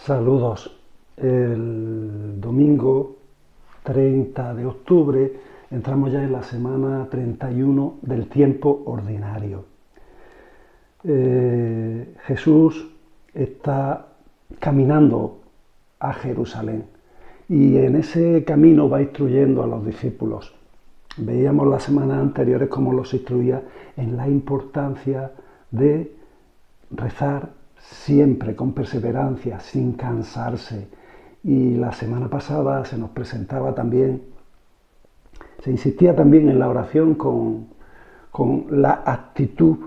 Saludos. El domingo 30 de octubre entramos ya en la semana 31 del tiempo ordinario. Jesús está caminando a Jerusalén y en ese camino va instruyendo a los discípulos. Veíamos las semanas anteriores cómo los instruía en la importancia de rezar siempre con perseverancia, sin cansarse. Y la semana pasada se nos presentaba también, se insistía también en la oración con la actitud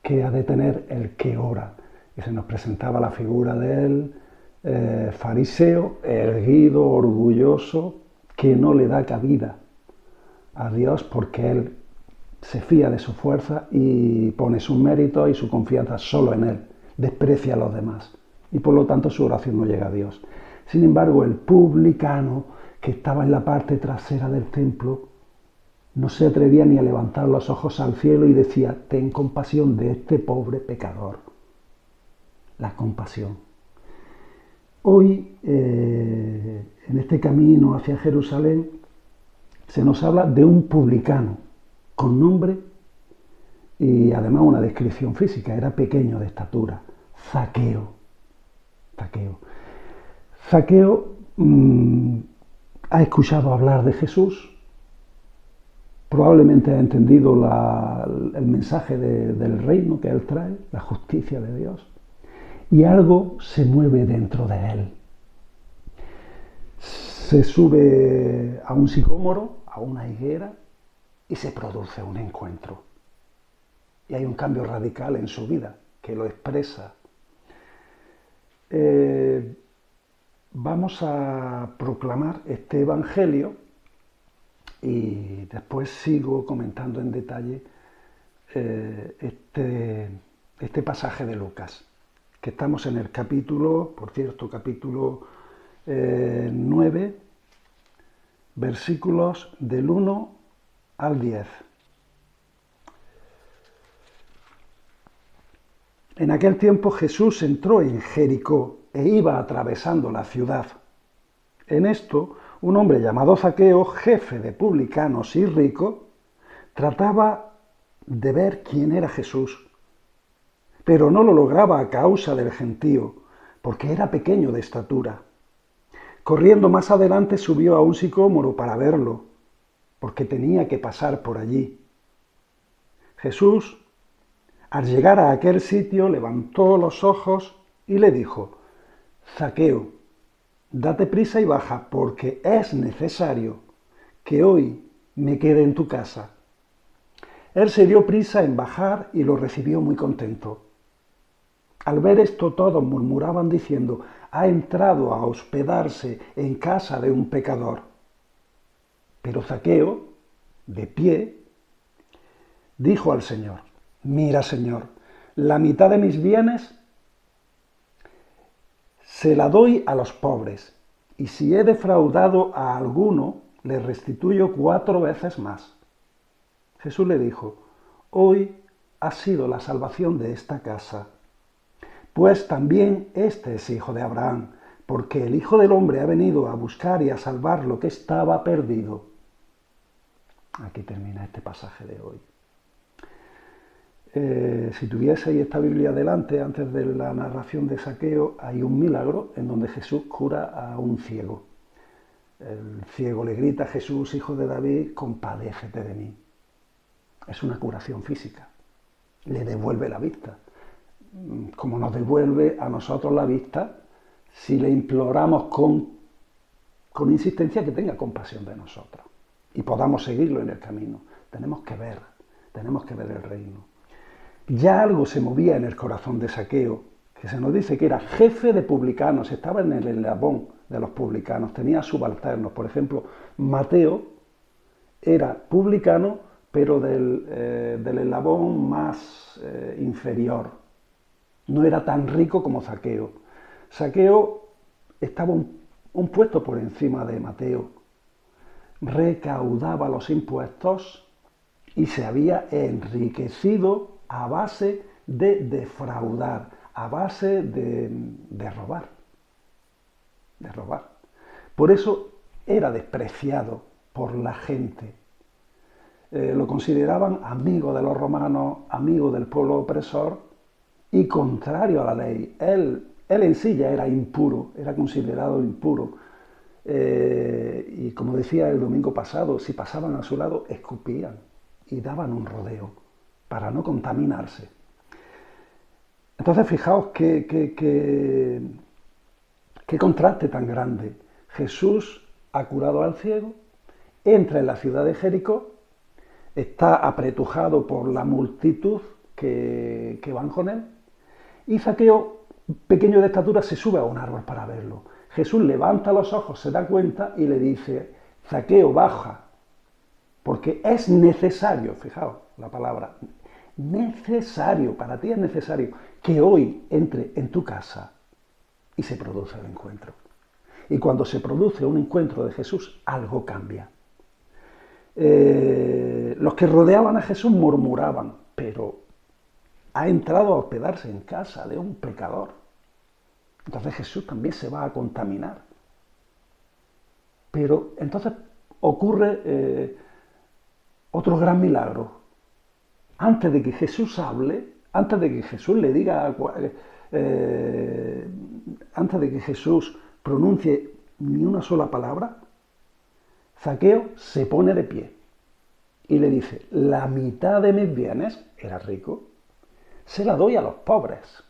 que ha de tener el que ora. Y se nos presentaba la figura del fariseo, erguido, orgulloso, que no le da cabida a Dios porque él se fía de su fuerza y pone sus méritos y su confianza solo en él, desprecia a los demás y por lo tanto su oración no llega a Dios. Sin embargo, el publicano que estaba en la parte trasera del templo no se atrevía ni a levantar los ojos al cielo y decía: ten compasión de este pobre pecador. La compasión. Hoy, en este camino hacia Jerusalén, se nos habla de un publicano con nombre y además una descripción física. Era pequeño de estatura, Zaqueo. Zaqueo ha escuchado hablar de Jesús, probablemente ha entendido el mensaje del reino que él trae, la justicia de Dios, y algo se mueve dentro de él. Se sube a un sicómoro, a una higuera, y se produce un encuentro. Y hay un cambio radical en su vida que lo expresa. Vamos a proclamar este evangelio y después sigo comentando en detalle este pasaje de Lucas, que estamos en el capítulo, por cierto, capítulo 9, versículos del 1 al 10. En aquel tiempo Jesús entró en Jericó e iba atravesando la ciudad. En esto, un hombre llamado Zaqueo, jefe de publicanos y rico, trataba de ver quién era Jesús, pero no lo lograba a causa del gentío, porque era pequeño de estatura. Corriendo más adelante subió a un sicómoro para verlo, porque tenía que pasar por allí. Jesús, al llegar a aquel sitio, levantó los ojos y le dijo: Zaqueo, date prisa y baja, porque es necesario que hoy me quede en tu casa. Él se dio prisa en bajar y lo recibió muy contento. Al ver esto, todos murmuraban diciendo: ha entrado a hospedarse en casa de un pecador. Pero Zaqueo, de pie, dijo al Señor: mira, Señor, la mitad de mis bienes se la doy a los pobres, y si he defraudado a alguno, le restituyo 4 veces más. Jesús le dijo: hoy ha sido la salvación de esta casa, pues también este es hijo de Abraham, porque el Hijo del Hombre ha venido a buscar y a salvar lo que estaba perdido. Aquí termina este pasaje de hoy. Si tuvieseis esta Biblia delante, antes de la narración de Zaqueo, hay un milagro en donde Jesús cura a un ciego. El ciego le grita: Jesús, hijo de David, compadécete de mí. Es una curación física. Le devuelve la vista. Como nos devuelve a nosotros la vista si le imploramos con insistencia que tenga compasión de nosotros y podamos seguirlo en el camino. Tenemos que ver el reino. Ya algo se movía en el corazón de Zaqueo, que se nos dice que era jefe de publicanos, estaba en el eslabón de los publicanos, tenía subalternos. Por ejemplo, Mateo era publicano, pero del eslabón más inferior. No era tan rico como Zaqueo. Zaqueo estaba un puesto por encima de Mateo. Recaudaba los impuestos y se había enriquecido a base de defraudar a base de robar, de robar. Por eso era despreciado por la gente. Lo consideraban amigo de los romanos, amigo del pueblo opresor y contrario a la ley. Él en sí ya era impuro, era considerado impuro. Y como decía el domingo pasado, si pasaban a su lado, escupían y daban un rodeo para no contaminarse. Entonces, fijaos qué contraste tan grande. Jesús ha curado al ciego, entra en la ciudad de Jericó, está apretujado por la multitud que van con él, y Zaqueo, pequeño de estatura, se sube a un árbol para verlo. Jesús levanta los ojos, se da cuenta y le dice: Zaqueo, baja, porque es necesario, fijaos la palabra, necesario, para ti es necesario que hoy entre en tu casa y se produce el encuentro. Y cuando se produce un encuentro de Jesús, algo cambia. Los que rodeaban a Jesús murmuraban, pero ha entrado a hospedarse en casa de un pecador. Entonces Jesús también se va a contaminar. Pero entonces ocurre otro gran milagro. Antes de que Jesús hable, antes de que Jesús le diga, antes de que Jesús pronuncie ni una sola palabra, Zaqueo se pone de pie y le dice: la mitad de mis bienes, era rico, se la doy a los pobres.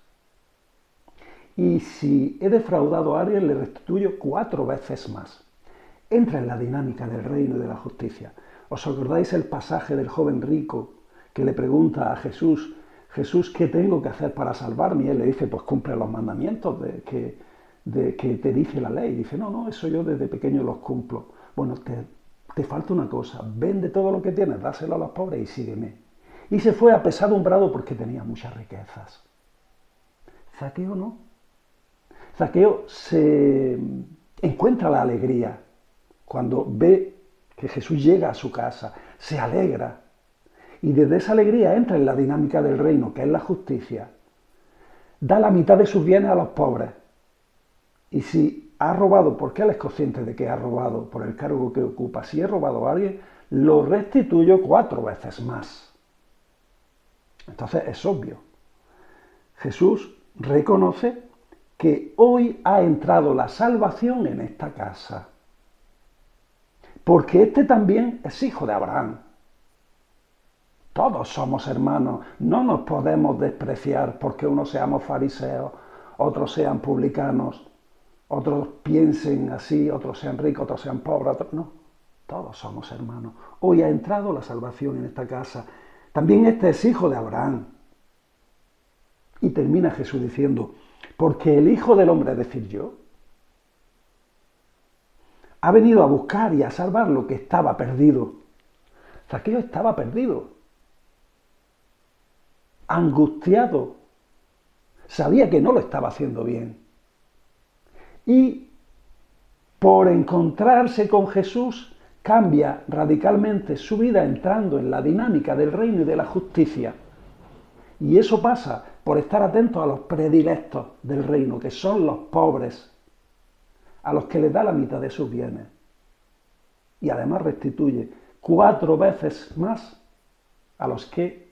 Y si he defraudado a alguien, le restituyo 4 veces más. Entra en la dinámica del reino y de la justicia. ¿Os acordáis el pasaje del joven rico que le pregunta a Jesús: Jesús, ¿qué tengo que hacer para salvarme? Y él le dice: pues cumple los mandamientos que te dice la ley. Y dice: no, eso yo desde pequeño los cumplo. Bueno, te falta una cosa: vende todo lo que tienes, dáselo a los pobres y sígueme. Y se fue apesadumbrado porque tenía muchas riquezas. Zaqueo no. Zaqueo se encuentra la alegría cuando ve que Jesús llega a su casa, se alegra y desde esa alegría entra en la dinámica del reino, que es la justicia. Da la mitad de sus bienes a los pobres. Y si ha robado, porque él es consciente de que ha robado por el cargo que ocupa, si he robado a alguien, lo restituyo 4 veces más. Entonces es obvio. Jesús reconoce que hoy ha entrado la salvación en esta casa. Porque este también es hijo de Abraham. Todos somos hermanos, no nos podemos despreciar porque unos seamos fariseos, otros sean publicanos, otros piensen así, otros sean ricos, otros sean pobres, no, todos somos hermanos. Hoy ha entrado la salvación en esta casa. También este es hijo de Abraham. Y termina Jesús diciendo: porque el Hijo del Hombre, es decir, yo, ha venido a buscar y a salvar lo que estaba perdido. Zaqueo estaba perdido, angustiado, sabía que no lo estaba haciendo bien. Y por encontrarse con Jesús, cambia radicalmente su vida entrando en la dinámica del reino y de la justicia. Y eso pasa por estar atento a los predilectos del reino, que son los pobres, a los que les da la mitad de sus bienes. Y además restituye 4 veces más a los que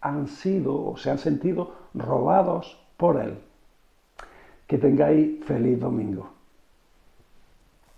han sido o se han sentido robados por él. Que tengáis feliz domingo.